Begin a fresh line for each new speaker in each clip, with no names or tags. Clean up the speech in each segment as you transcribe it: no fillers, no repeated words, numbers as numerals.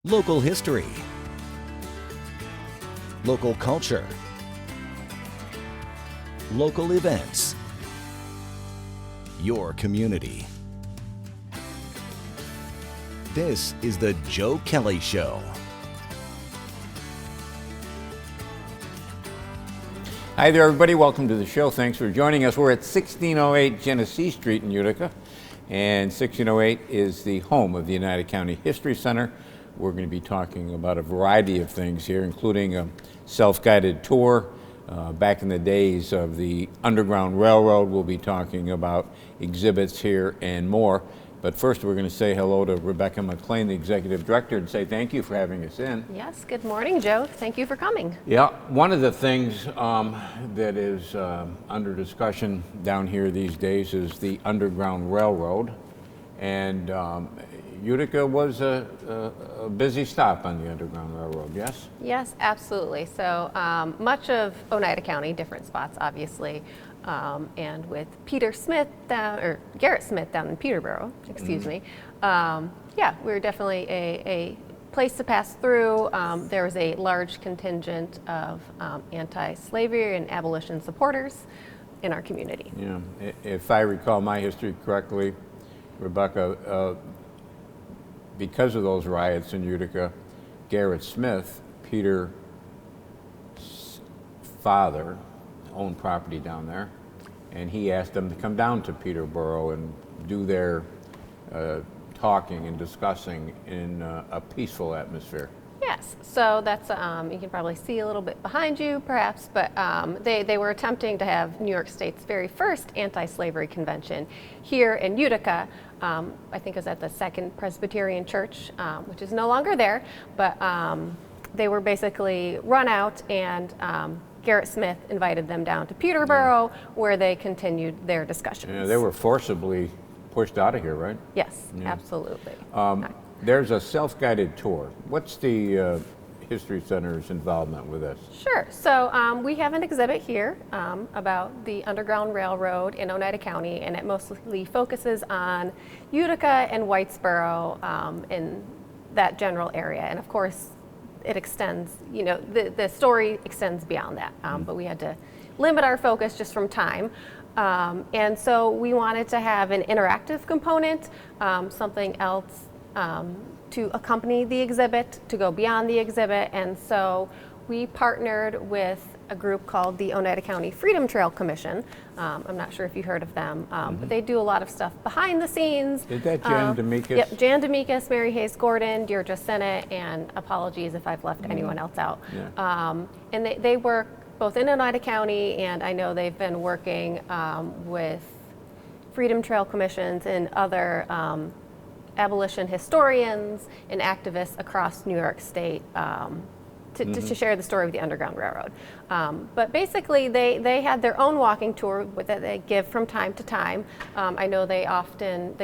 Local history. Local culture. Local events. Your community. This is the Joe Kelly Show.
Hi there, everybody. Welcome to the show. Thanks for joining us. We're at 1608 Genesee Street in Utica, and 1608 is the home of the United County History Center. We're going to be talking about a variety of things here, including a self-guided tour. Back in the days of the Underground Railroad, we'll be talking about exhibits here and more. But first, we're going to say hello to Rebecca McLain, the Executive Director, and say thank you for having us in.
Yes, good morning, Joe. Thank you for coming.
Yeah, one of the things that is under discussion down here these days is the Underground Railroad. And Utica was a busy stop on the Underground Railroad, yes?
Yes, absolutely. So much of Oneida County, different spots, obviously. And with Garrett Smith down in Peterborough, excuse me. Yeah, we were definitely a place to pass through. There was a large contingent of anti-slavery and abolition supporters in our community.
Yeah, if I recall my history correctly, Rebecca, because of those riots in Utica, Garrett Smith, Peter's father, owned property down there, and he asked them to come down to Peterborough and do their talking and discussing in a peaceful atmosphere.
Yes, so that's, you can probably see a little bit behind you perhaps, but they were attempting to have New York State's very first anti-slavery convention here in Utica. I think it was at the Second Presbyterian Church, which is no longer there, but they were basically run out, and Garrett Smith invited them down to Peterborough, where they continued their discussions.
Yeah, they were forcibly pushed out of here, right?
Yes, absolutely.
There's a self-guided tour. What's the History Center's involvement with this?
Sure. So we have an exhibit here about the Underground Railroad in Oneida County, and it mostly focuses on Utica and Whitesboro in that general area. And of course, it extends, you know, the story extends beyond that, but we had to limit our focus just from time. And so we wanted to have an interactive component, something else to accompany the exhibit, to go beyond the exhibit. And so we partnered with a group called the Oneida County Freedom Trail Commission. I'm not sure if you heard of them, but they do a lot of stuff behind the scenes.
Is that Jan D'Amicis?
Yep, Jan D'Amicis, Mary Hayes Gordon, Deirdre Sennett, and apologies if I've left anyone else out.
Yeah.
And they work both in Oneida County, and I know they've been working with Freedom Trail Commissions and other abolition historians and activists across New York State to share the story of the Underground Railroad. But basically, they had their own walking tour that they give from time to time. I know they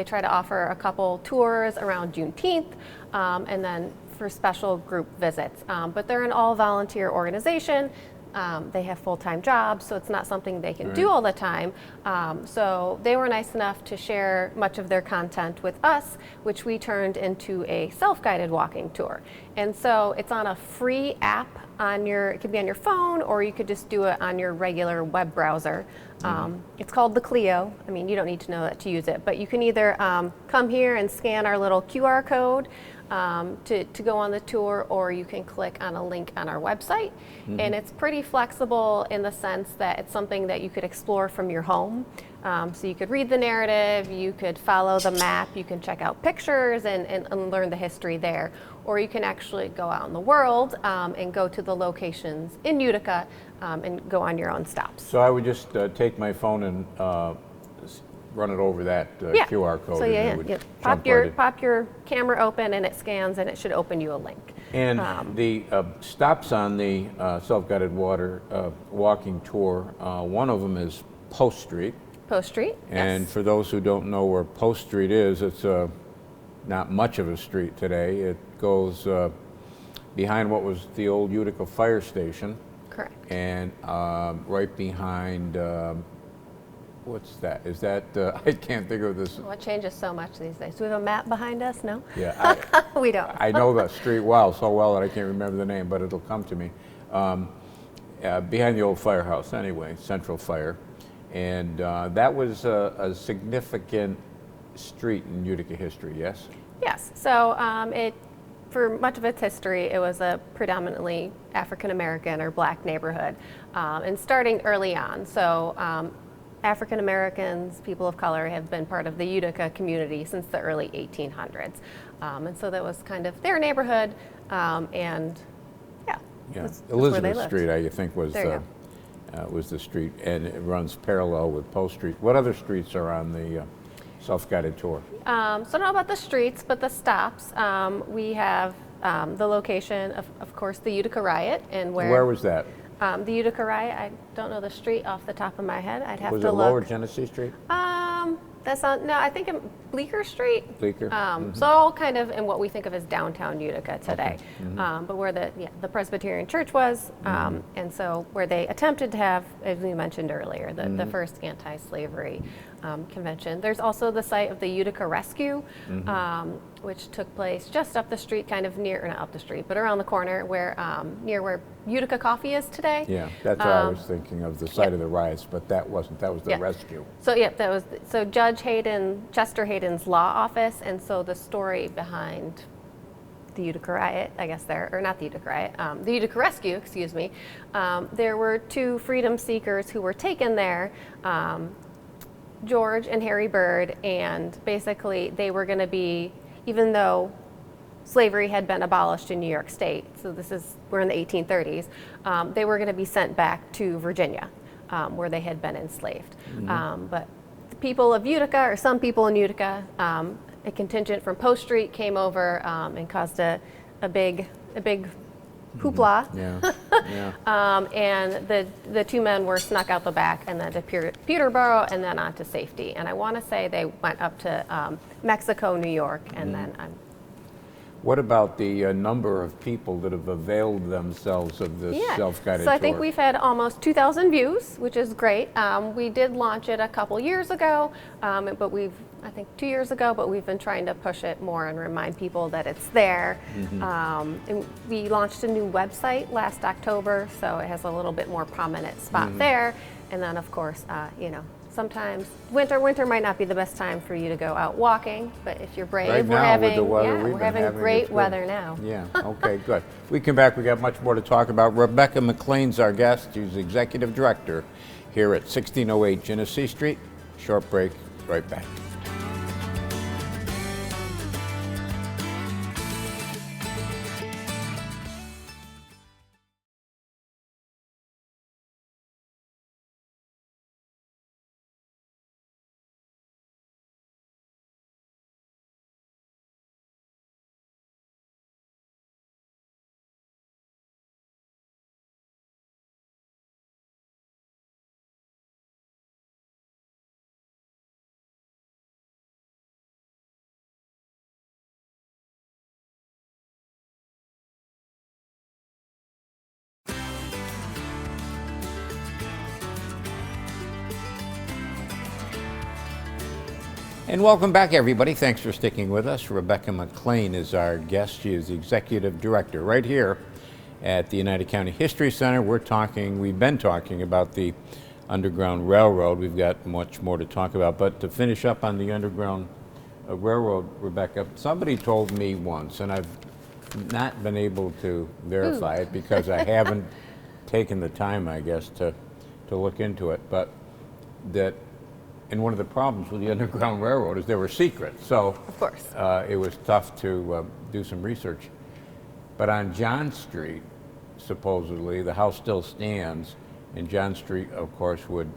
try to offer a couple tours around Juneteenth, and then for special group visits. But they're an all-volunteer organization. They have full-time jobs, so it's not something they can do all the time. So they were nice enough to share much of their content with us, which we turned into a self-guided walking tour. And so it's on a free app it could be on your phone, or you could just do it on your regular web browser. It's called the Clio. I mean, you don't need to know that to use it, but you can either come here and scan our little QR code to go on the tour, or you can click on a link on our website. And it's pretty flexible in the sense that it's something that you could explore from your home. So you could read the narrative, you could follow the map, you can check out pictures and learn the history there. Or you can actually go out in the world and go to the locations in Utica and go on your own stops.
So I would just take my phone and run it over that QR code.
So pop your camera open, and it scans, and it should open you a link.
And the stops on the self-guided walking tour, one of them is Post Street.
Post Street,
And for those who don't know where Post Street is, it's not much of a street today. It goes behind what was the old Utica Fire Station.
Correct.
And right behind What's that? Is that, I can't think of this.
Well, it changes so much these days. Do we have a map behind us? No?
Yeah,
We don't.
I know the street so well that I can't remember the name, but it'll come to me. Behind the old firehouse anyway, Central Fire. And that was a significant street in Utica history, yes?
Yes. So for much of its history, it was a predominantly African American or black neighborhood, and starting early on. So African Americans, people of color, have been part of the Utica community since the early 1800s. And so that was kind of their neighborhood, and yeah. That's
Elizabeth Street, I think, was the street, and it runs parallel with Post Street. What other streets are on the self-guided tour?
So I don't know about the streets, but the stops. We have the location of course, the Utica Riot, and
Where was that?
The Utica Riot. I don't know the street off the top of my head. I'd have to look.
Was it Lower Genesee Street?
That's not. No, I think Bleecker Street.
Bleecker.
So all kind of in what we think of as downtown Utica today, but where the Presbyterian Church was, and so where they attempted to have, as we mentioned earlier, the first anti-slavery convention. There's also the site of the Utica Rescue, which took place just up the street, kind of near, or not up the street, but around the corner where near where Utica Coffee is today.
Yeah, that's what I was thinking of, the site of the riots, but that wasn't. That was the rescue.
So that was Judge Chester Hayden's law office, and so the story behind the Utica Riot, I guess or not the Utica Riot, the Utica Rescue, excuse me. There were two freedom seekers who were taken there, George and Harry Bird, and basically they were going to be, even though slavery had been abolished in New York State, so we're in the 1830s, they were going to be sent back to Virginia, where they had been enslaved. But the people of Utica, or some people in Utica, a contingent from Post Street came over and caused a big hoopla. And the two men were snuck out the back and then to Peterborough and then on to safety. And I want to say they went up to Mexico, New York, and then
What about the number of people that have availed themselves of this self-guided
tour? So I
tour?
think we've had almost 2,000 views, which is great. We did launch it a couple years ago, I think 2 years ago, but we've been trying to push it more and remind people that it's there. And we launched a new website last October, so it has a little bit more prominent spot there. And then, of course, sometimes winter might not be the best time for you to go out walking, but if you're brave,
right
we're
now,
having
with the weather
we're having great weather now.
Yeah, okay, good. We come back, we got much more to talk about. Rebecca McLain's our guest. She's Executive Director here at 1608 Genesee Street. Short break, right back. And welcome back, everybody. Thanks for sticking with us. Rebecca McLain is our guest. She is the Executive Director right here at the United County History Center. We've been talking about the Underground Railroad. We've got much more to talk about. But to finish up on the Underground Railroad, Rebecca, somebody told me once, and I've not been able to verify it because I haven't taken the time, I guess, to look into it, but that and one of the problems with the Underground Railroad is there were secrets. So
of course,
it was tough to do some research. But on John Street, supposedly, the house still stands, and John Street, of course, would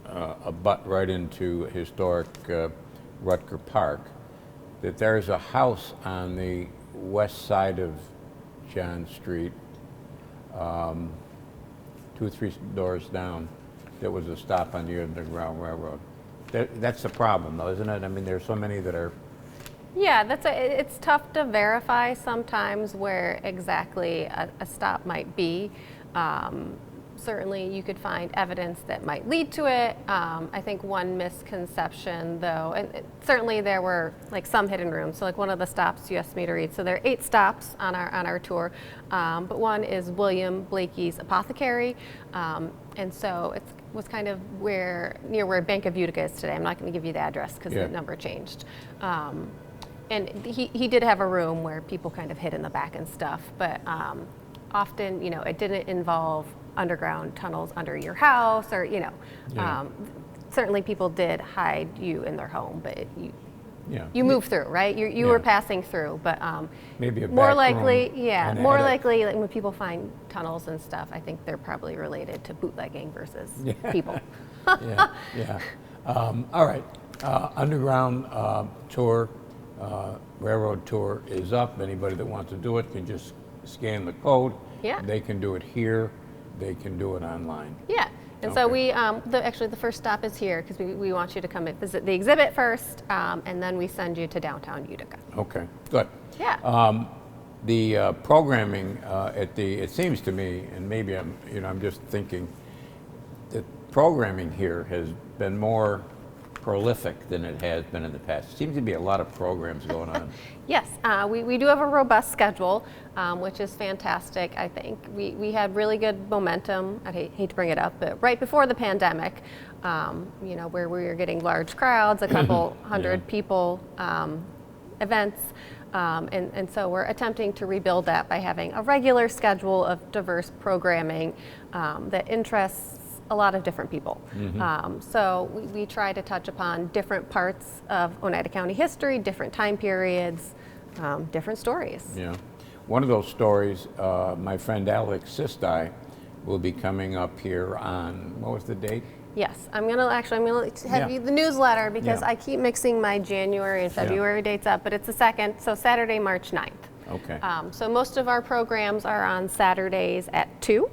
abut right into historic Rutger Park, that there's a house on the west side of John Street, 2 or 3 doors down, that was a stop on the Underground Railroad. That's the problem, though, isn't it? I mean, there's so many that are...
Yeah, it's tough to verify sometimes where exactly a stop might be. Certainly you could find evidence that might lead to it. I think one misconception though, and certainly there were like some hidden rooms. So like one of the stops you asked me to read. So there are 8 stops on our tour, but one is William Blakey's Apothecary. And so it was kind of near where Bank of Utica is today. I'm not going to give you the address because the number changed. And he did have a room where people kind of hid in the back and stuff, but often, you know, it didn't involve underground tunnels under your house, or certainly people did hide you in their home, but you moved through, right? You were passing through, but
maybe a
more
back
likely,
room
more likely, like when people find tunnels and stuff, I think they're probably related to bootlegging versus people.
All right, underground tour, railroad tour is up. Anybody that wants to do it can just scan the code.
Yeah.
They can do it here. They can do it online.
Yeah. And so we, actually the first stop is here because we want you to come and visit the exhibit first, and then we send you to downtown Utica.
Okay, good.
Yeah.
The programming it seems to me, and maybe I'm just thinking, that programming here has been more prolific than it has been in the past. Seems to be a lot of programs going on.
Yes, we do have a robust schedule, which is fantastic, I think. We had really good momentum, I hate to bring it up, but right before the pandemic, where we were getting large crowds, a couple hundred people events, and so we're attempting to rebuild that by having a regular schedule of diverse programming that interests a lot of different people. So we try to touch upon different parts of Oneida County history, different time periods, different stories.
Yeah. One of those stories, my friend Alex Sistai will be coming up here on, what was the date?
Yes, I'm gonna have you the newsletter because I keep mixing my January and February dates up, but it's the 2nd, so Saturday, March 9th.
Okay.
So most of our programs are on Saturdays at 2.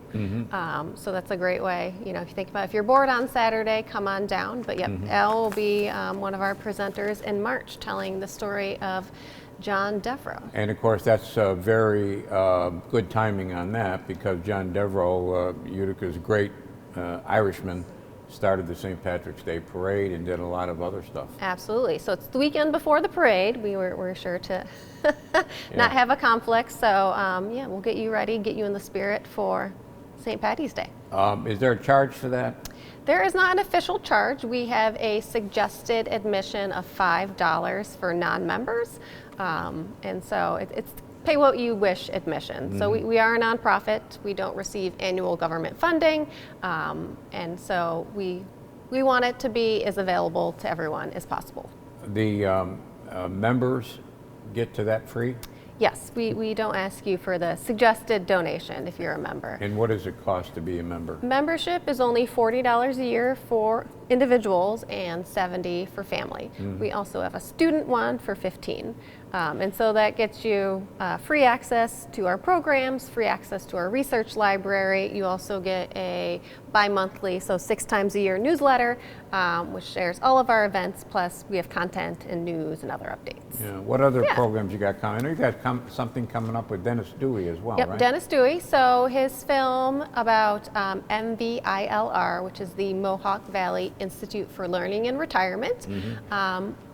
So that's a great way. You know, if you think about if you're bored on Saturday, come on down. But Al will be one of our presenters in March telling the story of John Devereux.
And of course, that's very good timing on that because John Devereux, Utica's great Irishman, started the St. Patrick's Day Parade and did a lot of other stuff.
Absolutely. So it's the weekend before the parade. We're sure to not have a conflict. So we'll get you ready, get you in the spirit for St. Patty's Day.
Is there a charge for that?
There is not an official charge. We have a suggested admission of $5 for non-members. And so it's pay what you wish admission. So we are a nonprofit. We don't receive annual government funding. And so we want it to be as available to everyone as possible.
The members get to that free?
Yes, we don't ask you for the suggested donation if you're a member.
And what does it cost to be a member?
Membership is only $40 a year for individuals and $70 for family. We also have a student one for $15. And so that gets you free access to our programs, free access to our research library. You also get a bi-monthly, so 6 times a year newsletter, which shares all of our events, plus we have content and news and other updates.
Yeah. What other programs you got coming? I know you got something coming up with Dennis Dewey as well,
Yep,
right?
Dennis Dewey. So his film about MVILR, which is the Mohawk Valley Institute for Learning and Retirement,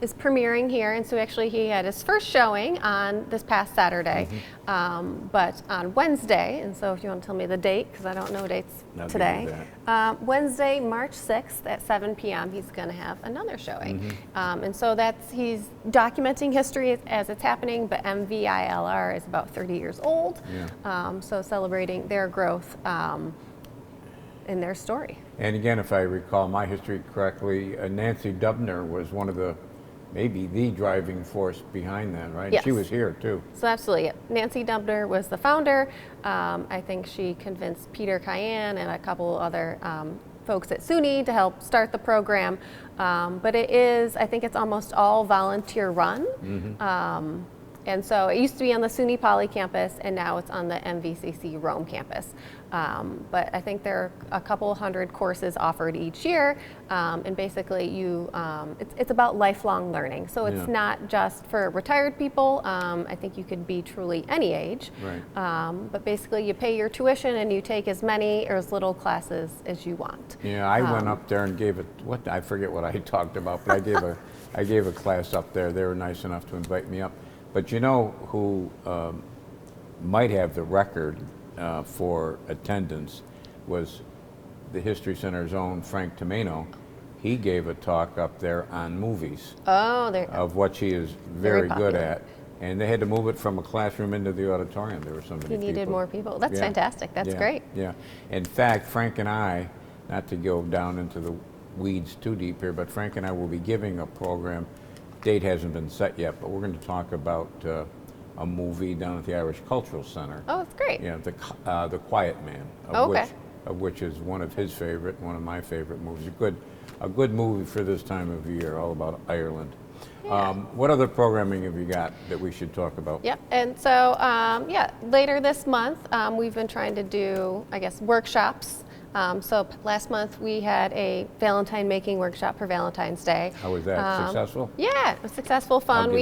is premiering here. And so actually he had his first showing on this past Saturday, but on Wednesday, and so if you want to tell me the date, because I don't know dates today, Wednesday, March 6th at 7 p.m. he's going to have another showing. And so he's documenting history as it's happening, but MVILR is about 30 years old, so celebrating their growth in their story.
And again, if I recall my history correctly, Nancy Dubner was one of maybe the driving force behind that, right?
Yes.
She was here too.
So absolutely, Nancy Dubner was the founder. I think she convinced Peter Cayenne and a couple other folks at SUNY to help start the program. But I think it's almost all volunteer run. And so it used to be on the SUNY Poly campus, and now it's on the MVCC Rome campus. But I think there are a couple hundred courses offered each year, and basically it's about lifelong learning. So it's not just for retired people. I think you could be truly any age.
Right.
But basically you pay your tuition and you take as many or as little classes as you want.
Yeah, I went up there and gave it, I forget what I talked about, but I gave a class up there. They were nice enough to invite me up. But you know who might have the record for attendance was the History Center's own Frank Tomeno. He gave a talk up there on movies.
Oh, there.
Of what he is very good at. And they had to move it from a classroom into the auditorium. There were so many people.
He needed more people. That's fantastic. That's great.
Yeah. In fact, Frank and I, not to go down into the weeds too deep here, but Frank and I will be giving a program. Date hasn't been set yet, but we're going to talk about a movie down at the Irish Cultural Center.
Oh, that's great.
Yeah, The Quiet Man, of which is one of his favorite, one of my favorite movies. A good movie for this time of year, all about Ireland.
Yeah.
What other programming have you got that we should talk about?
Yep, and so later this month we've been trying to do, I guess, workshops. So last month we had a Valentine making workshop for Valentine's Day.
How was that? Successful?
Yeah, it was successful, fun.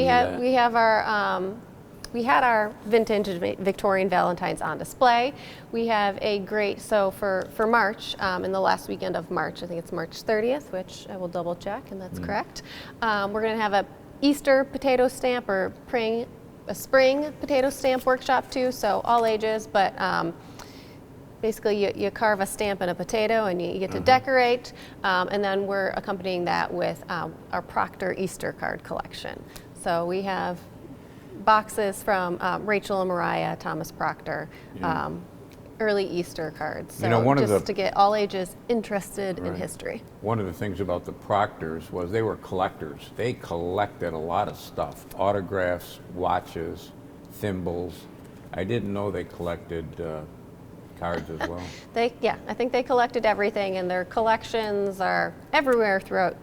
We
had our vintage Victorian Valentines on display. We have a great, so for March, in the last weekend of March, I think it's March 30th, which I will double check, and that's correct. We're going to have a Easter potato stamp or a spring potato stamp workshop too, so all ages, but basically you carve a stamp in a potato and you get to decorate, and then we're accompanying that with our Proctor Easter card collection. So we have boxes from Rachel and Mariah Thomas Proctor, early Easter cards. So to get all ages interested in history.
One of the things about the Proctors was they were collectors. They collected a lot of stuff, autographs, watches, thimbles. I didn't know they collected cards as well.
I think they collected everything, and their collections are everywhere throughout,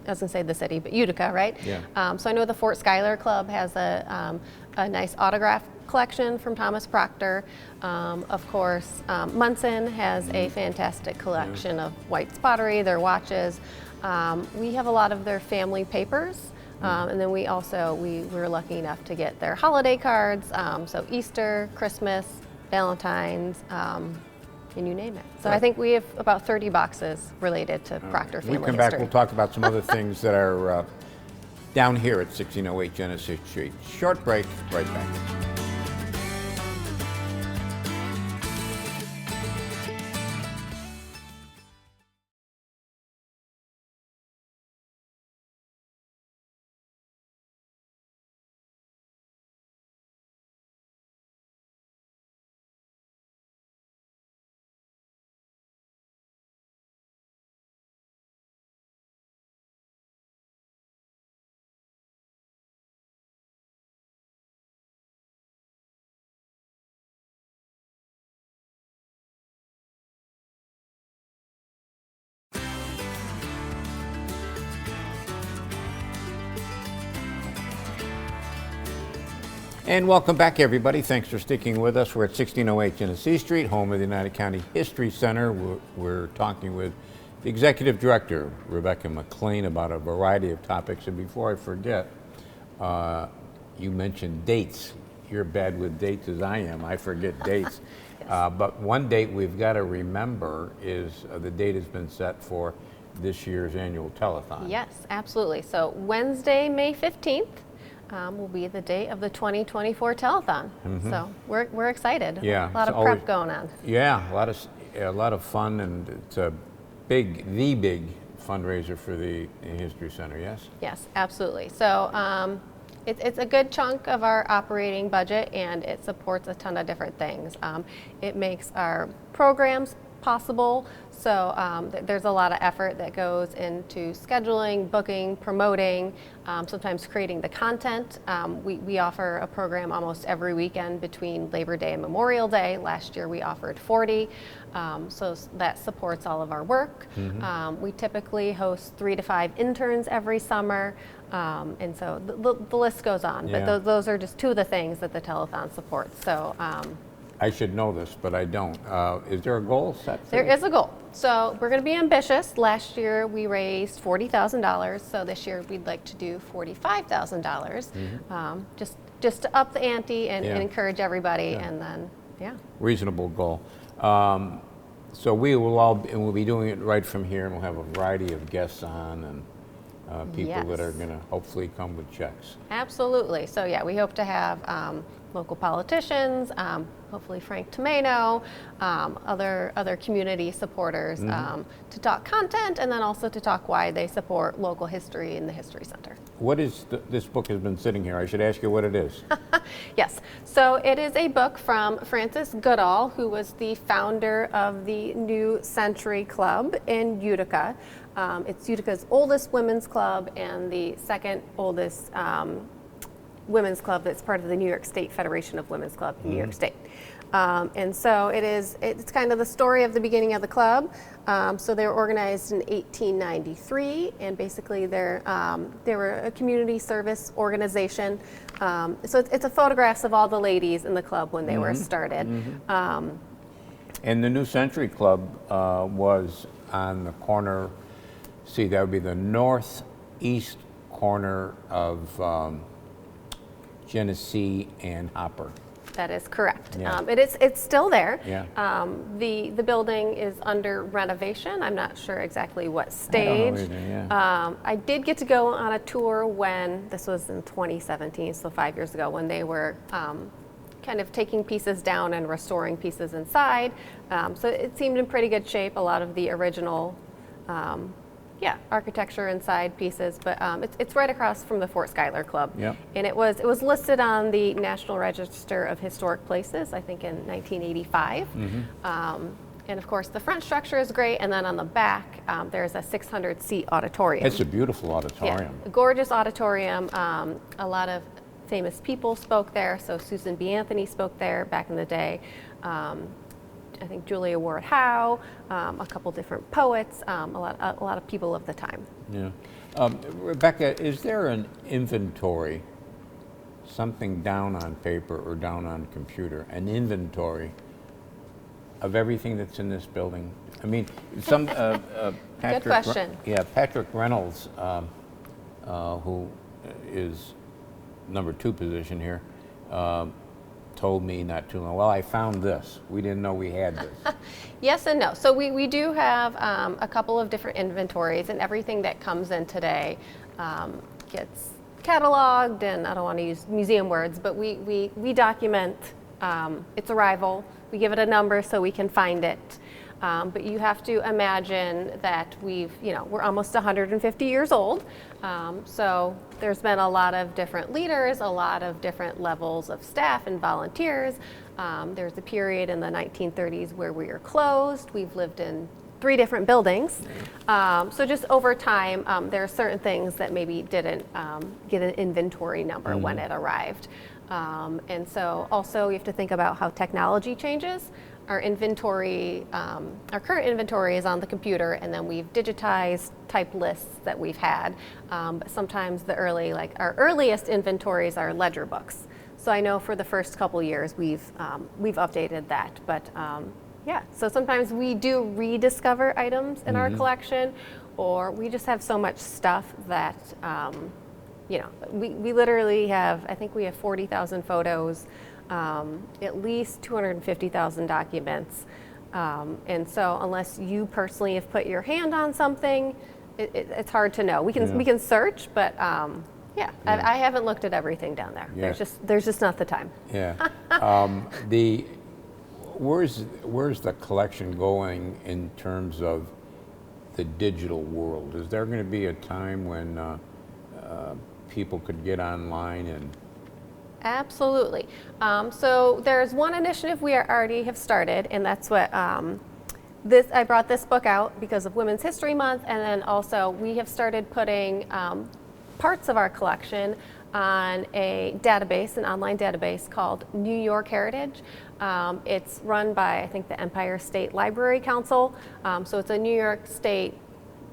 I was going to say the city, but Utica, right?
Yeah.
So I know the Fort Schuyler Club has a nice autograph collection from Thomas Proctor. Of course, Munson has a fantastic collection of White's pottery, their watches. We have a lot of their family papers. And then we were lucky enough to get their holiday cards, so Easter, Christmas, Valentine's, and you name it. So I think we have about 30 boxes related to Proctor family history.
When we come back, we'll talk about some other things that are down here at 1608 Genesee Street. Short break, right back. And welcome back, everybody. Thanks for sticking with us. We're at 1608 Genesee Street, home of the United County History Center. We're talking with the Executive Director, Rebecca McLain, about a variety of topics. And before I forget, you mentioned dates. You're bad with dates as I am. I forget dates.
Yes.
But one date we've got to remember is the date has been set for this year's annual telethon.
Yes, absolutely. So Wednesday, May 15th. Will be the date of the 2024 telethon. So we're excited.
Yeah,
a lot of prep going on.
Yeah, a lot of fun, and it's the big fundraiser for the History Center. Yes.
Yes, absolutely. So it's a good chunk of our operating budget, and it supports a ton of different things. It makes our programs possible. So there's a lot of effort that goes into scheduling, booking, promoting, sometimes creating the content. We offer a program almost every weekend between Labor Day and Memorial Day. Last year we offered 40, so that supports all of our work. We typically host 3 to 5 interns every summer, and so the list goes on.
Yeah.
But those are just 2 of the things that the telethon supports. So.
I should know this, but I don't. Is there a goal set for
There
this?
is a goal. So we're going to be ambitious. Last year we raised $40,000. So this year we'd like to do $45,000, just to up the ante and encourage everybody. And then,
Reasonable goal. So we'll be doing it right from here, and we'll have a variety of guests on and people that are going to hopefully come with checks.
Absolutely. So we hope to have local politicians, hopefully Frank Tomeno, other community supporters to talk content, and then also to talk why they support local history in the History Center.
What is this book has been sitting here? I should ask you what it is.
Yes. So it is a book from Frances Goodall, who was the founder of the New Century Club in Utica. It's Utica's oldest women's club and the second oldest women's club that's part of the New York State Federation of Women's Club in New York State. And so it's kind of the story of the beginning of the club. So they were organized in 1893, and basically they were a community service organization. So it's a photographs of all the ladies in the club when they were started.
And the New Century Club was on the corner, that would be the northeast corner of Genesee and Hopper.
That is correct.
Yeah.
It's still there.
Yeah.
The building is under renovation. I'm not sure exactly what stage.
I don't know either, yeah.
I did get to go on a tour when, this was in 2017, so 5 years ago, when they were kind of taking pieces down and restoring pieces inside. So it seemed in pretty good shape, a lot of the original architecture inside pieces, but it's right across from the Fort Schuyler Club.
Yep.
And it was listed on the National Register of Historic Places, I think in 1985. And of course the front structure is great, and then on the back there's a 600-seat auditorium.
It's a beautiful auditorium.
A gorgeous auditorium. A lot of famous people spoke there, so Susan B. Anthony spoke there back in the day. I think Julia Ward Howe, a couple different poets, a lot of people of the time.
Yeah. Rebecca, is there an inventory, something down on paper or down on computer, an inventory of everything that's in this building? I mean, some Patrick,
good question.
Patrick Reynolds, who is number 2 position here, told me not too long, well, I found this. We didn't know we had this.
Yes and no. So we do have a couple of different inventories, and everything that comes in today gets cataloged, and I don't want to use museum words, but we document its arrival. We give it a number so we can find it. But you have to imagine that we're almost 150 years old. So there's been a lot of different leaders, a lot of different levels of staff and volunteers. There's a period in the 1930s where we were closed. We've lived in 3 different buildings. So just over time, there are certain things that maybe didn't get an inventory number when it arrived. And so also you have to think about how technology changes. Our inventory, our current inventory is on the computer, and then we've digitized type lists that we've had. But sometimes our earliest inventories are ledger books. So I know for the first couple years we've updated that. But so sometimes we do rediscover items in our collection, or we just have so much stuff that we literally have. I think we have 40,000 photos. At least 250,000 documents. And so unless you personally have put your hand on something, it's hard to know. We can search, but I haven't looked at everything down there.
Yeah.
There's just not the time.
Yeah. Where's the collection going in terms of the digital world? Is there going to be a time when people could get online and...
Absolutely. So there's one initiative we already have started, and that's what I brought this book out because of Women's History Month, and then also we have started putting parts of our collection on a database, an online database called New York Heritage. It's run by, I think, the Empire State Library Council. So it's a New York State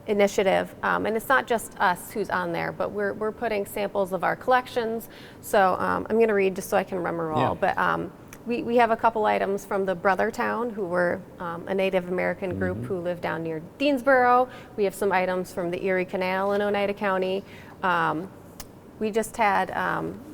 initiative, and it's not just us who's on there, but we're putting samples of our collections. So I'm going to read just so I can remember all. But we have a couple items from the Brothertown, who were a Native American group who lived down near Deansboro. We have some items from the Erie Canal in Oneida County. We just had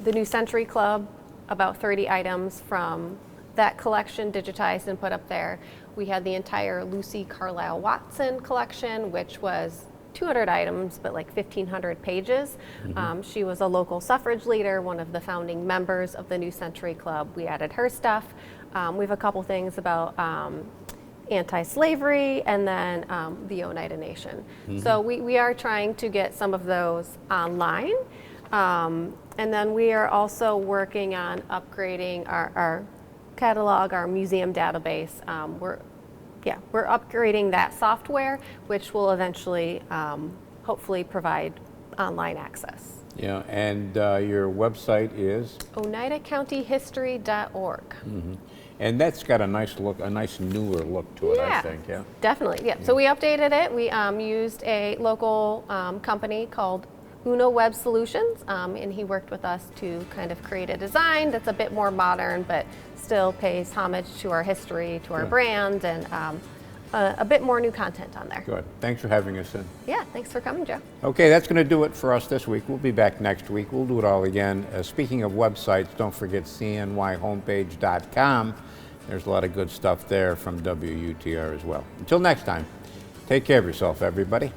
the New Century Club, about 30 items from that collection digitized and put up there. We had the entire Lucy Carlisle Watson collection, which was 200 items, but like 1,500 pages. She was a local suffrage leader, one of the founding members of the New Century Club. We added her stuff. We have a couple things about anti-slavery, and then the Oneida Nation. So we are trying to get some of those online. And then we are also working on upgrading our catalog, our museum database. We're upgrading that software, which will eventually hopefully provide online access.
Yeah, and your website is?
OneidaCountyHistory.org.
And that's got a nice look, a nice newer look to it, I think, yeah?
Definitely, yeah. So we updated it. We used a local company called Uno Web Solutions, and he worked with us to kind of create a design that's a bit more modern, but still pays homage to our history, to our brand, and a bit more new content on there.
Good. Thanks for having us in.
Yeah, thanks for coming, Joe.
Okay, that's going to do it for us this week. We'll be back next week. We'll do it all again. Speaking of websites, don't forget cnyhomepage.com. There's a lot of good stuff there from WUTR as well. Until next time, take care of yourself, everybody.